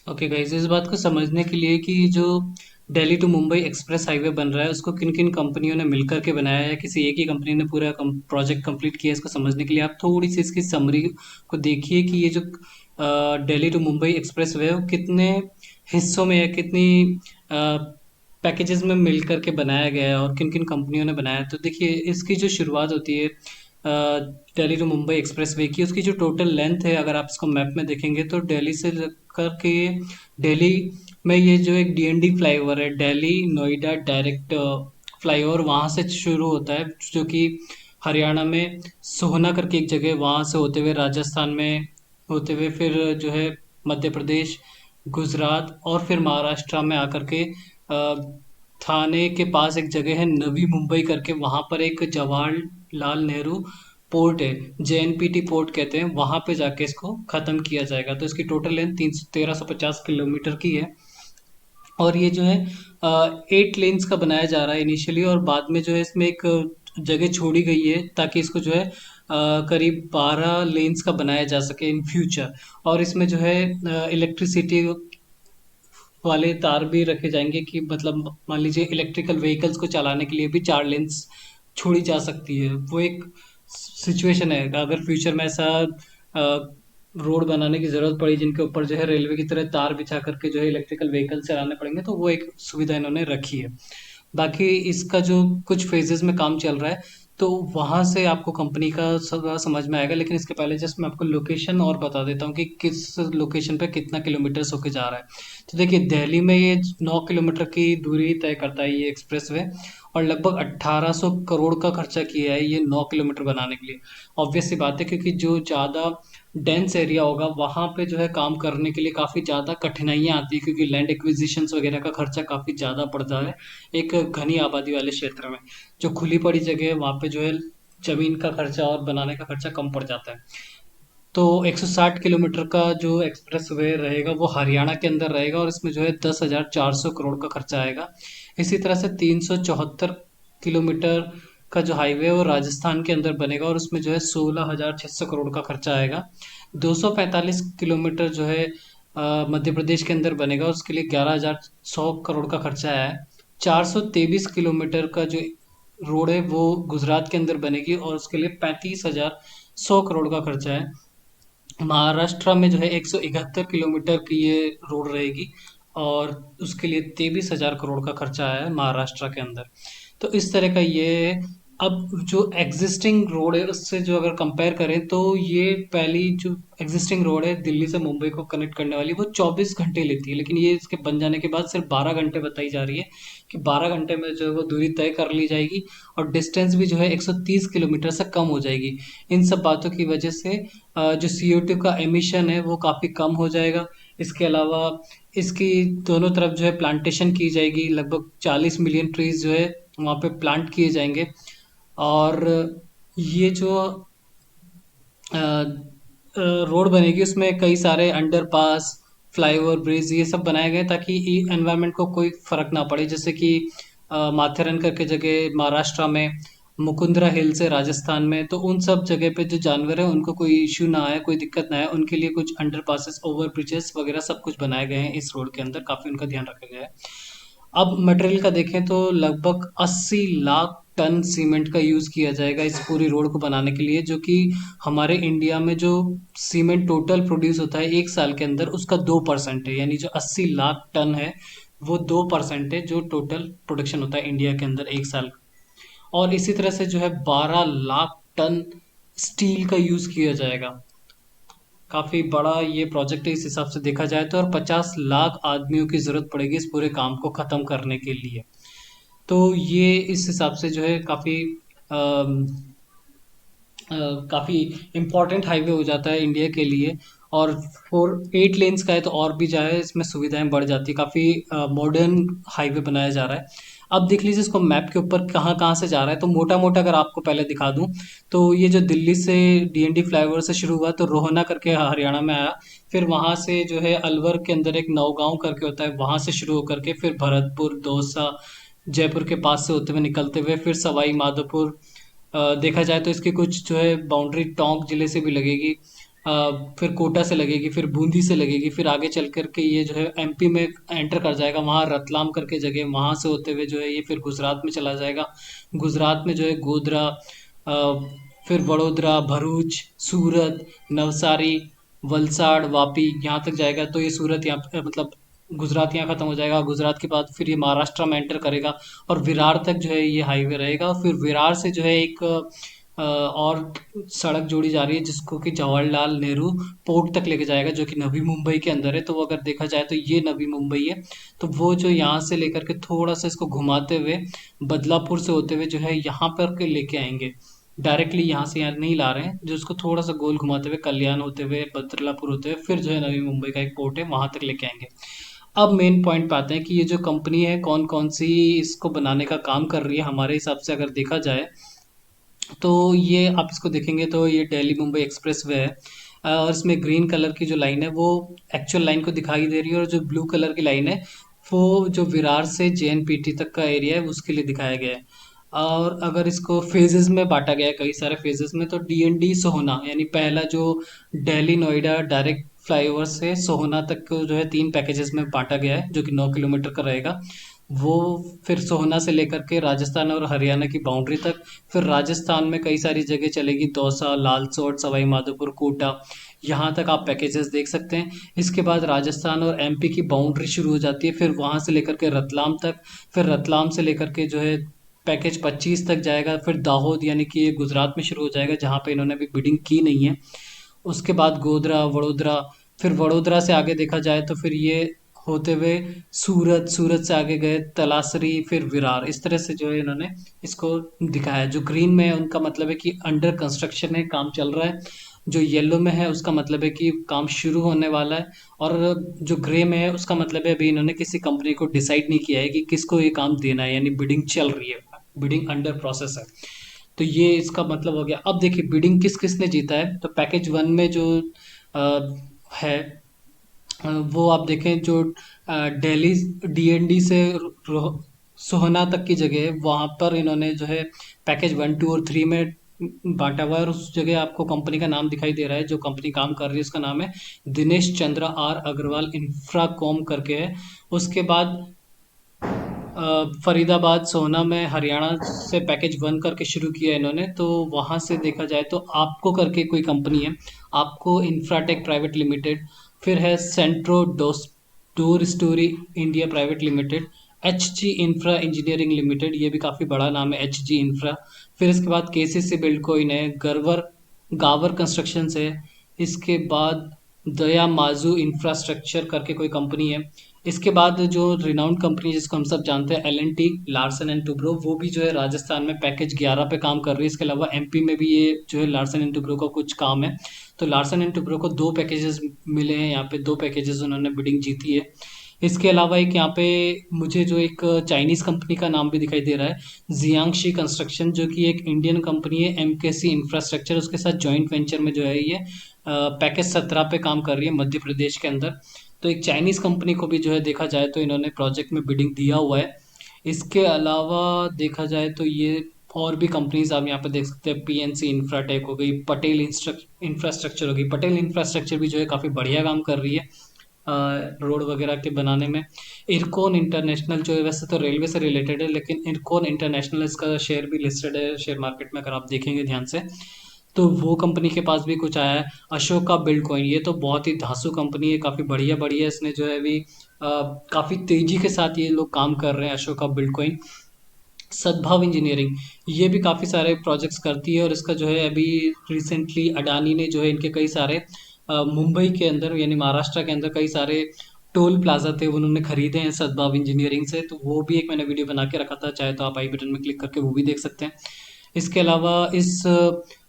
Okay guys, इस बात को समझने के लिए कि जो Delhi to Mumbai express highway बन रहा है उसको किन किन कंपनियों ने मिलकर के बनाया है या किसी एक ही कंपनी ने पूरा प्रोजेक्ट कंप्लीट किया है, इसको समझने के लिए आप थोड़ी सी इसकी समरी को देखिए कि ये जो Delhi to Mumbai expressway है वो कितने हिस्सों में या कितनी पैकेजेस में मिल करके बनाया गया है और किन किन कंपनियों ने बनाया है। तो देखिए, इसकी जो शुरुआत होती है Delhi to Mumbai expressway की, उसकी जो टोटल लेंथ है अगर आप इसको मैप में देखेंगे तो दिल्ली से लेकर के दिल्ली में ये जो एक डीएनडी फ्लाईओवर है, दिल्ली नोएडा डायरेक्ट फ्लाईओवर, वहाँ से शुरू होता है, जो कि हरियाणा में सोहना करके एक जगह है, वहाँ से होते हुए राजस्थान में होते हुए फिर जो है मध्य प्रदेश, गुजरात और फिर महाराष्ट्र में आकर के थाने के पास एक जगह है नवी मुंबई करके, वहाँ पर एक जवाहरलाल नेहरू पोर्ट है, जेएनपीटी पोर्ट कहते हैं, वहाँ पे जाके इसको ख़त्म किया जाएगा। तो इसकी टोटल लेंथ 1350 किलोमीटर की है। और ये जो है 8 लेन्स का बनाया जा रहा है इनिशियली, और बाद में जो है इसमें एक जगह छोड़ी गई है ताकि इसको जो है करीब 12 लेन्स का बनाया जा सके इन फ्यूचर। और इसमें जो है इलेक्ट्रिसिटी वाले तार भी रखे जाएंगे कि मतलब मान लीजिए इलेक्ट्रिकल व्हीकल्स को चलाने के लिए भी 4 लेन्स छोड़ी जा सकती है। वो एक सिचुएशन है अगर फ्यूचर में ऐसा रोड बनाने की ज़रूरत पड़ी जिनके ऊपर जो है रेलवे की तरह तार बिछा करके जो है इलेक्ट्रिकल व्हीकल चलाने पड़ेंगे, तो वो एक सुविधा इन्होंने रखी है। बाकी इसका जो कुछ फेजेस में काम चल रहा है, तो वहाँ से आपको कंपनी का सब समझ में आएगा, लेकिन इसके पहले जस्ट मैं आपको लोकेशन और बता देता हूँ कि किस लोकेशन पे कितना किलोमीटर्स होके जा रहा है। तो देखिए, दिल्ली में ये 9 किलोमीटर की दूरी तय करता है ये एक्सप्रेस वे, और लगभग 1800 करोड़ का खर्चा किया है ये 9 किलोमीटर बनाने के लिए। ऑब्वियस सी बात है, क्योंकि जो ज़्यादा डेंस एरिया होगा वहाँ पे जो है काम करने के लिए काफ़ी ज़्यादा कठिनाइयाँ आती है, क्योंकि लैंड एक्विजिशंस वगैरह का खर्चा काफ़ी ज़्यादा पड़ता है एक घनी आबादी वाले क्षेत्र में। जो खुली पड़ी जगह है वहाँ पे जो है ज़मीन का खर्चा और बनाने का खर्चा कम पड़ जाता है। तो 160 किलोमीटर का जो एक्सप्रेस वे रहेगा वो हरियाणा के अंदर रहेगा, और इसमें जो है 10,400 करोड़ का खर्चा आएगा। इसी तरह से 374 किलोमीटर का जो हाईवे है वो राजस्थान के अंदर बनेगा, और उसमें जो है 16,600 करोड़ का खर्चा आएगा। 245 किलोमीटर जो है मध्य प्रदेश के अंदर बनेगा, उसके लिए 11,100 करोड़ का खर्चा आया है। 423 किलोमीटर का जो रोड है वो गुजरात के अंदर बनेगी, और उसके लिए 35,100 करोड़ का खर्चा है। महाराष्ट्र में जो है 171 किलोमीटर की ये रोड रहेगी, और उसके लिए 23,000 करोड़ का खर्चा आया है महाराष्ट्र के अंदर। तो इस तरह का ये है। अब जो एग्जिस्टिंग रोड है उससे जो अगर कंपेयर करें तो ये पहली जो एग्जिस्टिंग रोड है दिल्ली से मुंबई को कनेक्ट करने वाली, वो 24 घंटे लेती है, लेकिन ये इसके बन जाने के बाद सिर्फ 12 घंटे बताई जा रही है कि 12 घंटे में जो है वो दूरी तय कर ली जाएगी, और डिस्टेंस भी जो है 130 किलोमीटर से कम हो जाएगी। इन सब बातों की वजह से जो CO2 का एमिशन है वो काफ़ी कम हो जाएगा। इसके अलावा इसकी दोनों तरफ जो है प्लांटेशन की जाएगी, लगभग 40 मिलियन ट्रीज जो है वहाँ पे प्लांट किए जाएंगे। और ये जो रोड बनेगी उसमें कई सारे अंडरपास, फ्लाईओवर, ब्रिज ये सब बनाए गए ताकि एनवायरनमेंट को कोई फर्क ना पड़े। जैसे कि माथेरन करके जगह महाराष्ट्र में, मुकुंदरा हिल्स है राजस्थान में, तो उन सब जगह पे जो जानवर है उनको कोई इश्यू ना आए, कोई दिक्कत ना आए, उनके लिए कुछ अंडरपासेस, ओवर ब्रिजेस वगैरह सब कुछ बनाए गए हैं इस रोड के अंदर, काफ़ी उनका ध्यान रखा गया है। अब मटेरियल का देखें तो लगभग 80 लाख टन सीमेंट का यूज़ किया जाएगा इस पूरी रोड को बनाने के लिए, जो कि हमारे इंडिया में जो सीमेंट टोटल प्रोड्यूस होता है एक साल के अंदर उसका 2% है। यानी जो 80 लाख टन है वो 2% है जो टोटल प्रोडक्शन होता है इंडिया के अंदर एक साल। और इसी तरह से जो है 12 लाख टन स्टील का यूज़ किया जाएगा। काफ़ी बड़ा ये प्रोजेक्ट है इस हिसाब से देखा जाए तो, और 50 लाख आदमियों की ज़रूरत पड़ेगी इस पूरे काम को ख़त्म करने के लिए। तो ये इस हिसाब से जो है काफ़ी इम्पोर्टेंट हाईवे हो जाता है इंडिया के लिए। और 8 लेन्स का है तो और भी जो है इसमें सुविधाएं बढ़ जाती है, काफ़ी मॉडर्न हाईवे बनाया जा रहा है। अब देख लीजिए इसको मैप के ऊपर कहाँ कहाँ से जा रहा है, तो मोटा मोटा अगर आपको पहले दिखा दूं तो ये जो दिल्ली से डीएनडी फ्लाईओवर से शुरू हुआ तो रोहना करके हरियाणा में आया, फिर वहाँ से जो है अलवर के अंदर एक नौगांव करके होता है, वहाँ से शुरू होकर के फिर भरतपुर, दौसा, जयपुर के पास से होते हुए निकलते हुए फिर सवाई माधोपुर। देखा जाए तो इसकी कुछ जो है बाउंड्री टोंक जिले से भी लगेगी, फिर कोटा से लगेगी, फिर बूंदी से लगेगी, फिर आगे चल कर के ये जो है एमपी में एंटर कर जाएगा, वहाँ रतलाम करके जगह, वहाँ से होते हुए जो है ये फिर गुजरात में चला जाएगा। गुजरात में जो है गोधरा, फिर वडोदरा, भरूच, सूरत, नवसारी, वलसाड़, वापी, यहाँ तक जाएगा। तो ये सूरत यहाँ मतलब गुजरात यहाँ खत्म हो जाएगा। गुजरात के बाद फिर ये महाराष्ट्र में एंटर करेगा और विरार तक जो है ये हाईवे रहेगा। फिर विरार से जो है एक और सड़क जोड़ी जा रही है जिसको कि जवाहरलाल नेहरू पोर्ट तक लेके जाएगा, जो कि नवी मुंबई के अंदर है। तो वो अगर देखा जाए तो ये नवी मुंबई है। तो वो जो यहाँ से लेकर के थोड़ा सा इसको घुमाते हुए बदलापुर से होते हुए जो है यहाँ पर के लेके आएंगे। डायरेक्टली यहाँ से यहाँ नहीं ला रहे हैं, जो उसको थोड़ा सा गोल घुमाते हुए कल्याण होते हुए बदलापुर होते हुए फिर जो है नवी मुंबई का एक पोर्ट है वहां तक लेके आएंगे। अब मेन पॉइंट पे आते हैं कि ये जो कंपनी है कौन कौन सी इसको बनाने का काम कर रही है। हमारे हिसाब से अगर देखा जाए तो ये आप इसको देखेंगे तो ये दिल्ली मुंबई एक्सप्रेस वे है। और इसमें ग्रीन कलर की जो लाइन है वो एक्चुअल लाइन को दिखाई दे रही है, और जो ब्लू कलर की लाइन है वो जो विरार से जेएनपीटी तक का एरिया है उसके लिए दिखाया गया है। और अगर इसको फेजेस में बांटा गया है कई सारे फेजेस में, तो डीएनडी सोहना यानी पहला जो दिल्ली नोएडा डायरेक्ट फ्लाईओवर से सोहना तक को जो है 3 पैकेजेस में बांटा गया है, जो कि 9 किलोमीटर का रहेगा वो। फिर सोहना से लेकर के राजस्थान और हरियाणा की बाउंड्री तक। फिर राजस्थान में कई सारी जगह चलेगी, दौसा, लालसोट, सवाई माधोपुर, कोटा, यहाँ तक आप पैकेजेस देख सकते हैं। इसके बाद राजस्थान और एमपी की बाउंड्री शुरू हो जाती है, फिर वहाँ से लेकर के रतलाम तक। फिर रतलाम से लेकर के जो है पैकेज 25 तक जाएगा। फिर दाहोद यानी कि ये गुजरात में शुरू हो जाएगा, जहाँ पे इन्होंने अभी बिडिंग की नहीं है। उसके बाद गोधरा, वडोदरा। फिर वडोदरा से आगे देखा जाए तो फिर ये होते हुए सूरत, सूरत से आगे गए तलासरी, फिर विरार। इस तरह से जो है इन्होंने इसको दिखाया है। जो ग्रीन में है उनका मतलब है कि अंडर कंस्ट्रक्शन है, काम चल रहा है। जो येलो में है उसका मतलब है कि काम शुरू होने वाला है। और जो ग्रे में है उसका मतलब है अभी इन्होंने किसी कंपनी को डिसाइड नहीं किया है कि किसको ये काम देना है, यानी बिडिंग चल रही है, बिडिंग अंडर प्रोसेस है। तो ये इसका मतलब हो गया। अब देखिए बिडिंग किस किस ने जीता है। तो पैकेज वन में जो अ, है, वो आप देखें जो दिल्ली डीएनडी से सोहना तक की जगह है, वहाँ पर इन्होंने जो है पैकेज 1, 2 और 3 में बांटा हुआ है। और उस जगह आपको कंपनी का नाम दिखाई दे रहा है, जो कंपनी काम कर रही है उसका नाम है दिनेश चंद्र आर अग्रवाल इंफ्राकॉम करके है। उसके बाद फरीदाबाद, सोहना में हरियाणा से पैकेज वन करके शुरू किया इन्होंने। तो वहाँ से देखा जाए तो आपको करके कोई कंपनी है, आपको इंफ्राटेक प्राइवेट लिमिटेड। फिर है सेंट्रो डोस डोर स्टोरी India private limited, H G infra engineering limited, ये भी काफ़ी बड़ा नाम है एच जी इंफ्रा। फिर इसके बाद केसीसी बिल्डकॉइन है, गरवर गावर कंस्ट्रक्शंस है। इसके बाद दया माजू इंफ्रास्ट्रक्चर करके कोई कंपनी है। इसके बाद जो रिनाउंड कंपनी जिसको हम सब जानते हैं L&T, लार्सन एंड टुब्रो, वो भी जो है राजस्थान में पैकेज 11 पे काम कर रही है। इसके अलावा एमपी में भी ये जो है लार्सन एंड टुब्रो का कुछ काम है। तो लार्सन एंड टुब्रो को 2 पैकेजेस मिले हैं, यहाँ पे 2 पैकेजेस उन्होंने बिडिंग जीती है। इसके अलावा एक यहाँ पे मुझे जो एक चाइनीज़ कंपनी का नाम भी दिखाई दे रहा है, जियांगशी कंस्ट्रक्शन, जो कि एक इंडियन कंपनी है, एमकेसी इंफ्रास्ट्रक्चर उसके साथ जॉइंट वेंचर में जो है ये पैकेज 17 पे काम कर रही है मध्य प्रदेश के अंदर। तो एक चाइनीज़ कंपनी को भी जो है देखा जाए तो इन्होंने प्रोजेक्ट में बिडिंग दिया हुआ है। इसके अलावा देखा जाए तो ये और भी कंपनीज आप यहाँ पे देख सकते हैं, पीएनसी इंफ्राटेक हो गई, पटेल इंफ्रास्ट्रक्चर हो गई। पटेल इंफ्रास्ट्रक्चर भी जो है काफ़ी बढ़िया काम कर रही है रोड वगैरह के बनाने में। इरकॉन इंटरनेशनल जो है वैसे तो रेलवे से रिलेटेड है, लेकिन इरकॉन इंटरनेशनल इसका शेयर भी लिस्टेड है शेयर मार्केट में, अगर आप देखेंगे ध्यान से तो वो कंपनी के पास भी कुछ आया है। अशोका बिल्डकॉइन, ये तो बहुत ही धांसू कंपनी है, काफ़ी बढ़िया बढ़िया इसने जो है अभी काफ़ी तेज़ी के साथ ये लोग काम कर रहे हैं। अशोका बिल्डकॉइन। सद्भाव इंजीनियरिंग, ये भी काफ़ी सारे प्रोजेक्ट्स करती है, और इसका जो है अभी रिसेंटली अडानी ने जो है इनके कई सारे मुंबई के अंदर यानी महाराष्ट्र के अंदर कई सारे टोल प्लाजा थे वो उन्होंने खरीदे हैं सद्भाव इंजीनियरिंग से। तो वो भी एक मैंने वीडियो बना के रखा था, चाहे तो आप आई बटन में क्लिक करके वो भी देख सकते हैं। इसके अलावा इस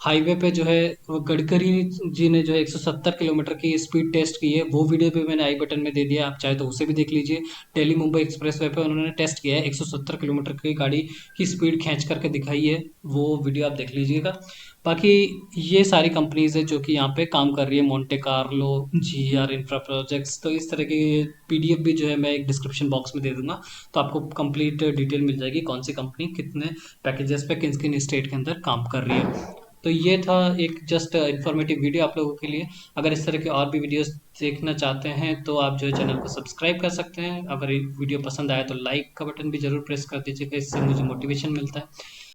हाईवे पे जो है वो गडकरी जी ने जो है 170 किलोमीटर की स्पीड टेस्ट की है, वो वीडियो भी मैंने आई बटन में दे दिया, आप चाहे तो उसे भी देख लीजिए। दिल्ली मुंबई एक्सप्रेस वे पे उन्होंने टेस्ट किया है, 170 किलोमीटर की गाड़ी की स्पीड खींच करके दिखाई है, वो वीडियो आप देख लीजिएगा। बाकी ये सारी कंपनीज है जो कि यहाँ पे काम कर रही है, Monte Carlo, GR infra projects. तो इस तरह की PDF भी जो है मैं एक डिस्क्रिप्शन बॉक्स में दे दूंगा, तो आपको कंप्लीट डिटेल मिल जाएगी कौन सी कंपनी कितने पैकेजेस पे किन किन स्टेट के अंदर काम कर रही है। तो ये था एक जस्ट इन्फॉर्मेटिव वीडियो आप लोगों के लिए। अगर इस तरह के और भी वीडियोस देखना चाहते हैं तो आप जो है चैनल को सब्सक्राइब कर सकते हैं। अगर ये वीडियो पसंद आया तो लाइक का बटन भी ज़रूर प्रेस कर दीजिएगा, इससे मुझे मोटिवेशन मिलता है।